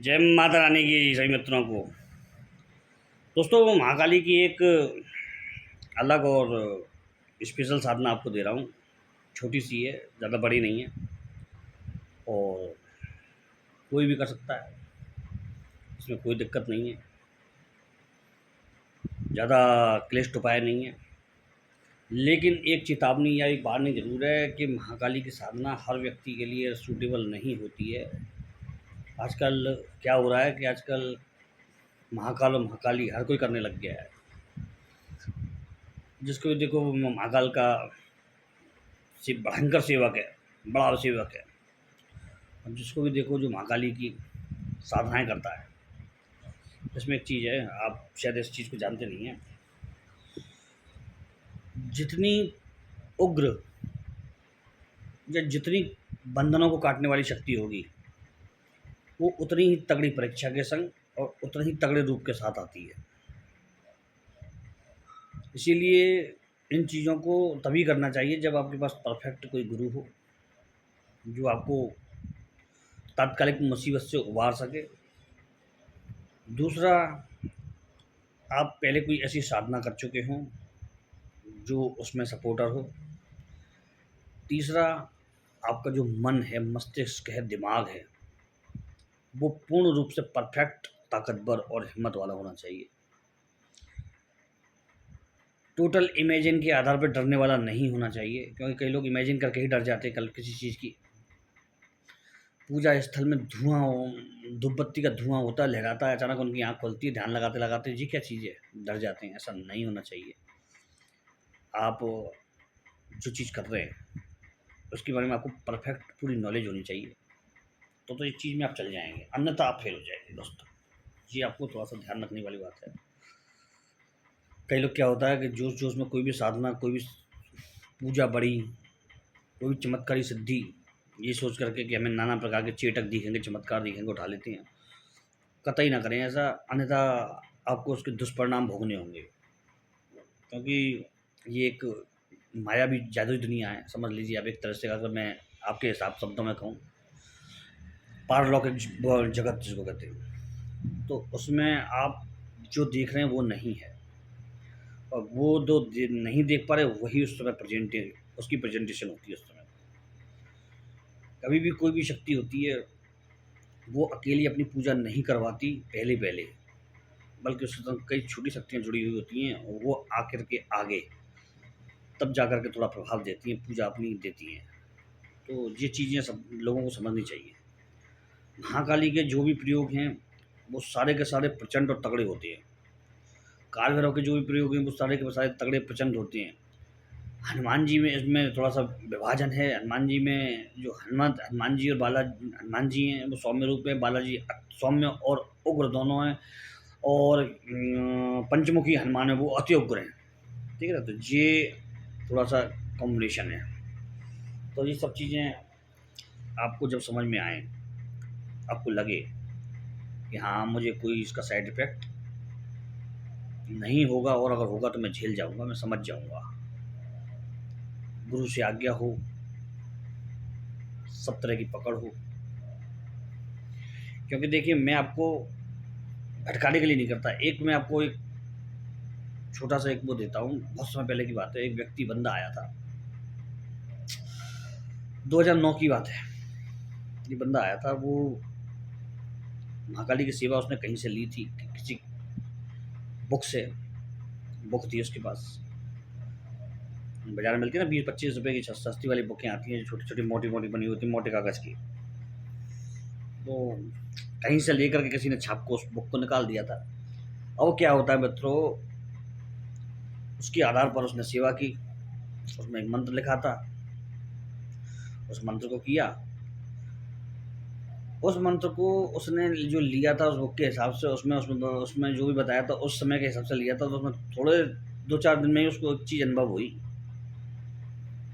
जय माता रानी की सभी मित्रों को। दोस्तों, महाकाली की एक अलग और स्पेशल साधना आपको दे रहा हूँ। छोटी सी है, ज़्यादा बड़ी नहीं है और कोई भी कर सकता है। इसमें कोई दिक्कत नहीं है, ज़्यादा क्लिष्ट उपाय नहीं है। लेकिन एक चेतावनी या एक वार्निंग ज़रूर है कि महाकाली की साधना हर व्यक्ति के लिए सूटेबल नहीं होती है। आजकल क्या हो रहा है कि आजकल महाकाल और महाकाली हर कोई करने लग गया है। जिसको भी देखो वो महाकाल का भयंकर सेवक है, बड़ा सेवक है। अब जिसको भी देखो जो महाकाली की साधनाएं करता है। इसमें एक चीज़ है, आप शायद इस चीज़ को जानते नहीं हैं। जितनी उग्र या जितनी बंधनों को काटने वाली शक्ति होगी, वो उतनी ही तगड़ी परीक्षा के संग और उतने ही तगड़े रूप के साथ आती है। इसीलिए इन चीज़ों को तभी करना चाहिए जब आपके पास परफेक्ट कोई गुरु हो, जो आपको तात्कालिक मुसीबत से उबार सके। दूसरा, आप पहले कोई ऐसी साधना कर चुके हों जो उसमें सपोर्टर हो। तीसरा, आपका जो मन है, मस्तिष्क है, दिमाग है, वो पूर्ण रूप से परफेक्ट, ताकतवर और हिम्मत वाला होना चाहिए। टोटल इमेजिन के आधार पर डरने वाला नहीं होना चाहिए, क्योंकि कई लोग इमेजिन करके ही डर जाते हैं। कल किसी चीज़ की पूजा स्थल में धूपबत्ती का धुआं होता है, लहराता है, अचानक उनकी आँख खुलती है, ध्यान लगाते लगाते जी क्या चीज़ है, डर जाते हैं। ऐसा नहीं होना चाहिए। आप जो चीज़ कर रहे हैं उसके बारे में आपको परफेक्ट पूरी नॉलेज होनी चाहिए, तो इस चीज़ में आप चल जाएंगे, अन्यथा आप फेल हो जाएंगे। दोस्तों, ये आपको थोड़ा सा ध्यान रखने वाली बात है। कई लोग क्या होता है कि जोश जोश में कोई भी साधना, कोई भी पूजा बड़ी, कोई भी चमत्कारी सिद्धि, ये सोच करके कि हमें नाना प्रकार के चेटक दिखेंगे, चमत्कार दिखेंगे, उठा लेते हैं। कतई ना करें ऐसा, अन्यथा आपको उसके दुष्परिणाम भोगने होंगे। क्योंकि ये एक मायावी जादुई दुनिया है, समझ लीजिए आप। एक तरह से अगर मैं आपके हिसाब शब्दों में कहूँ, पारलौकिक जगत जिसको कहते हैं, तो उसमें आप जो देख रहे हैं वो नहीं है, और वो जो नहीं देख पा रहे वही उस समय उसकी प्रेजेंटेशन होती है। उस समय कभी भी कोई भी शक्ति होती है, वो अकेली अपनी पूजा नहीं करवाती पहले पहले, बल्कि उसके साथ कई छोटी शक्तियाँ जुड़ी हुई होती हैं, और वो आकर के आगे तब जा कर के थोड़ा प्रभाव देती हैं, पूजा अपनी देती हैं। तो ये चीज़ें सब लोगों को समझनी चाहिए। महाकाली के जो भी प्रयोग हैं वो सारे के सारे प्रचंड और तगड़े होते हैं। काल भैरव के जो भी प्रयोग हैं वो सारे के सारे तगड़े प्रचंड होते हैं। हनुमान जी में इसमें थोड़ा सा विभाजन है। हनुमान जी में जो हनुमान जी और हनुमान जी हैं वो सौम्य रूप है, बालाजी सौम्य और उग्र दोनों हैं, और पंचमुखी हनुमान है वो अति उग्र हैं। ठीक है ना, तो ये थोड़ा सा कॉम्बिनेशन है। तो ये सब चीज़ें आपको जब समझ में आए, आपको लगे कि हाँ मुझे कोई इसका साइड इफ़ेक्ट नहीं होगा, और अगर होगा तो मैं झेल जाऊँगा, मैं समझ जाऊँगा, गुरु से आज्ञा हो, सब तरह की पकड़ हो। क्योंकि देखिए, मैं आपको भटकाने के लिए नहीं करता। एक मैं आपको एक छोटा सा एक वो देता हूँ। बहुत समय पहले की बात है, एक व्यक्ति बंदा आया था, 2009 की बात है। ये बंदा आया था, वो महाकाली की सेवा उसने कहीं से ली थी, किसी बुक से। बुक थी उसके पास, बाजार में मिलती है ना, 20-25 रुपए की सस्ती वाली बुकें आती हैं, छोटी छोटी मोटी मोटी बनी होती है, मोटे कागज़ की। तो कहीं से लेकर के किसी ने छाप को उस बुक को निकाल दिया था। और क्या होता है मित्रों, उसके आधार पर उसने सेवा की। उसमें एक मंत्र लिखा था, उस मंत्र को किया। उस मंत्र को उसने जो लिया था उस बुक के हिसाब से, उसमें जो भी बताया था उस समय के हिसाब से लिया था। तो उसमें थोड़े 2-4 दिन में ही उसको एक चीज़ अनुभव हुई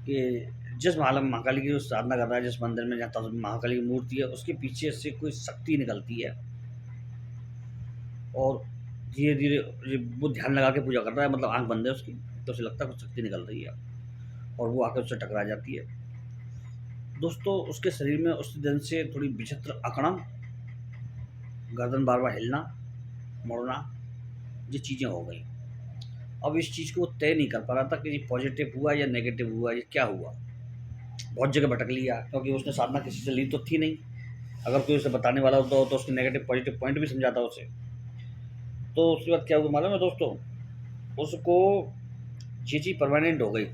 कि जिस महाकाली की जो साधना कर रहा है, जिस मंदिर में जहाँ महाकाली की मूर्ति है, उसके पीछे से कोई शक्ति निकलती है, और धीरे धीरे वो ध्यान लगा के पूजा कर रहा है, मतलब आंख बंद है उसकी, तो उसे लगता है कुछ शक्ति निकल रही है, और वो आकर उससे टकरा जाती है। दोस्तों, उसके शरीर में उस दिन से थोड़ी विचित्र अकड़न गर्दन बार बार हिलना मुड़ना, ये चीज़ें हो गई। अब इस चीज़ को वो तय नहीं कर पा रहा था कि ये पॉजिटिव हुआ या नेगेटिव हुआ, ये क्या हुआ। बहुत जगह भटक लिया क्योंकि उसने साधना किसी से ली तो थी नहीं। अगर कोई उसे बताने वाला होता तो उसके नेगेटिव पॉजिटिव पॉइंट भी समझाता उसे। तो उसके बाद क्या हुआ मालूम है दोस्तों, उसको ये चीज़ परमानेंट हो गई,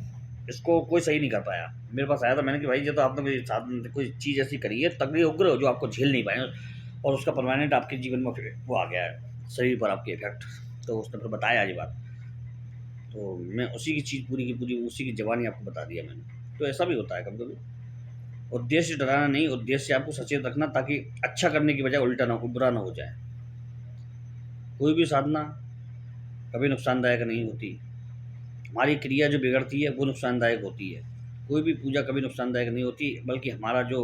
इसको कोई सही नहीं कर पाया। मेरे पास आया था, मैंने कि भाई ये तो आपने कोई साधन कोई चीज़ ऐसी करी है तगड़ी उग्र हो जो आपको झेल नहीं पाए और उसका परमानेंट आपके जीवन में फिर वो आ गया है, शरीर पर आपके इफेक्ट। तो उसने फिर बताया ये बात, तो मैं उसी की चीज़ पूरी की पूरी उसी की जवानी आपको बता दिया मैंने। तो ऐसा भी होता है कभी कभी। उद्देश्य डराना नहीं, उद्देश्य आपको सचेत रखना ताकि अच्छा करने की बजाय उल्टा ना बुरा ना हो जाए। कोई भी साधना कभी नुकसानदायक नहीं होती, हमारी क्रिया जो बिगड़ती है वो नुकसानदायक होती है। कोई भी पूजा कभी नुकसानदायक नहीं होती, बल्कि हमारा जो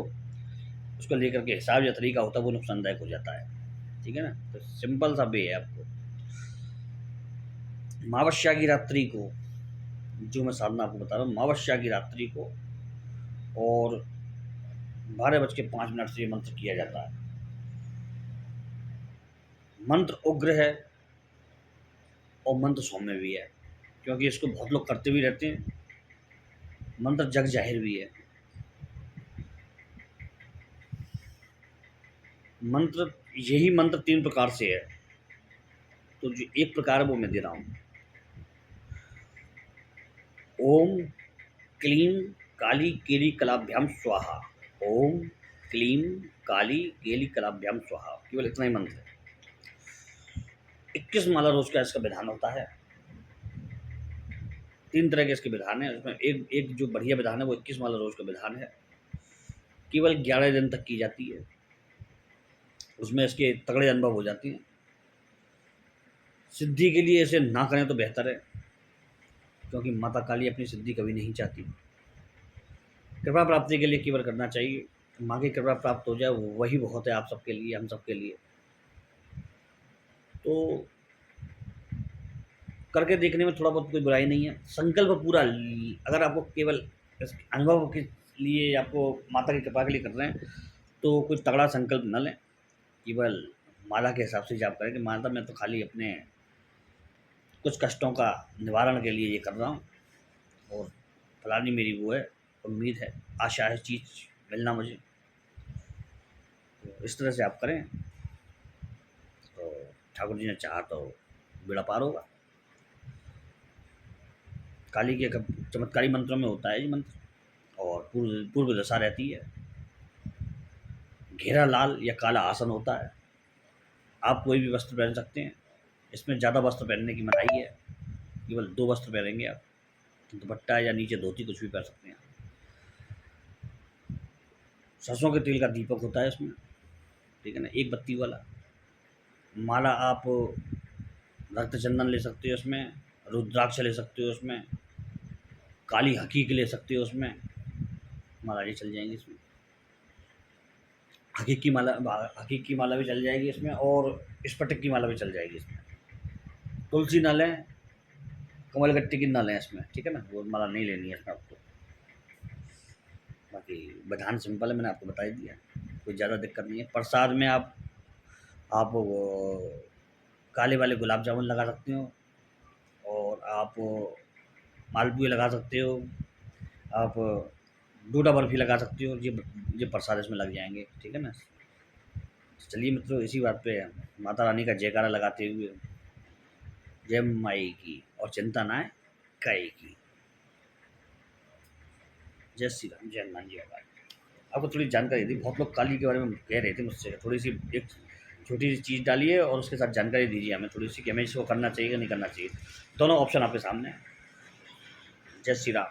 उसको लेकर के हिसाब या तरीका होता है वो नुकसानदायक हो जाता है। ठीक है ना। तो सिंपल सा वे है आपको, अमावस्या की रात्रि को जो मैं साधना आपको बता रहा हूँ, अमावस्या की रात्रि को और 12:05 से ये मंत्र किया जाता है। मंत्र उग्र है और मंत्र सौम्य भी है, क्योंकि इसको बहुत लोग करते भी रहते हैं। मंत्र जग जाहिर भी है। मंत्र यही मंत्र 3 प्रकार से है, तो जो एक प्रकार है वो मैं दे रहा हूँ। ओम क्लीं काली केली कलाभ्याम स्वाहा। ओम क्लीं काली केली कलाभ्याम स्वाहा, केवल इतना ही मंत्र है। 21 माला रोज का इसका विधान होता है। 3 तरह के इसके विधान है, उसमें एक एक जो बढ़िया विधान है वो 21 माला रोज का विधान है। केवल 11 दिन तक की जाती है, उसमें इसके तगड़े अनुभव हो जाती हैं। सिद्धि के लिए इसे ना करें तो बेहतर है, क्योंकि माता काली अपनी सिद्धि कभी नहीं चाहती। कृपा प्राप्ति के लिए केवल करना चाहिए, माँ की कृपा प्राप्त हो जाए वही बहुत है आप सबके लिए, हम सबके लिए। तो करके देखने में थोड़ा बहुत कोई बुराई नहीं है। संकल्प पूरा अगर आपको केवल अनुभव के लिए आपको माता की कृपा के लिए कर रहे हैं तो कोई तगड़ा संकल्प न लें, केवल माला के हिसाब से जाप करें कि माता मैं तो खाली अपने कुछ कष्टों का निवारण के लिए ये कर रहा हूँ और फलानी मेरी वो है, उम्मीद है, आशा है चीज़ मिलना मुझे। तो इस तरह से आप करें तो ठाकुर जी ने चाहा तो बेड़ा पार होगा। काली के चमत्कारी मंत्रों में होता है ये मंत्र, और पूर्व पूर्व दशा रहती है। घेरा लाल या काला आसन होता है। आप कोई भी वस्त्र पहन सकते हैं, इसमें ज़्यादा वस्त्र पहनने की मनाही है, केवल 2 वस्त्र पहनेंगे आप, दुपट्टा या नीचे धोती कुछ भी पहन सकते हैं। सरसों के तेल का दीपक होता है इसमें, ठीक है ना, 1 बत्ती वाला। माला आप रक्त चंदन ले सकते हो उसमें, रुद्राक्ष ले सकते हो उसमें, काली हकीक ले सकते हो उसमें, माला ये चल जाएंगी इसमें। हकीक की माला भी चल जाएगी इसमें, और स्फटिक की माला भी चल जाएगी इसमें। तुलसी ना लें, कमलगट्टी की ना लें इसमें, ठीक है ना, वो माला नहीं लेनी है इसमें आपको। बाकी विधान सिंपल है, मैंने आपको बता ही दिया, कोई ज़्यादा दिक्कत नहीं है। प्रसाद में आप वो काले वाले गुलाब जामुन लगा सकते हो, और आप मालपुए लगा सकते हो, आप डोडा बर्फ़ी लगा सकते हो। ये प्रसाद इसमें लग जाएंगे, ठीक है ना। चलिए मित्रों, इसी बात पे माता रानी का जयकारा लगाते हुए जय माई की, और चिंता ना है काई की। जय श्री राम, जय हनुमान जी महाराज। आपको थोड़ी जानकारी दी, बहुत लोग काली के बारे में कह रहे थे मुझसे, थोड़ी सी एक छोटी सी चीज़ डालिए और उसके साथ जानकारी दीजिए हमें थोड़ी सी कि हमें इसको करना चाहिए कि नहीं करना चाहिए। दोनों ऑप्शन आपके सामने है। जय श्री राम।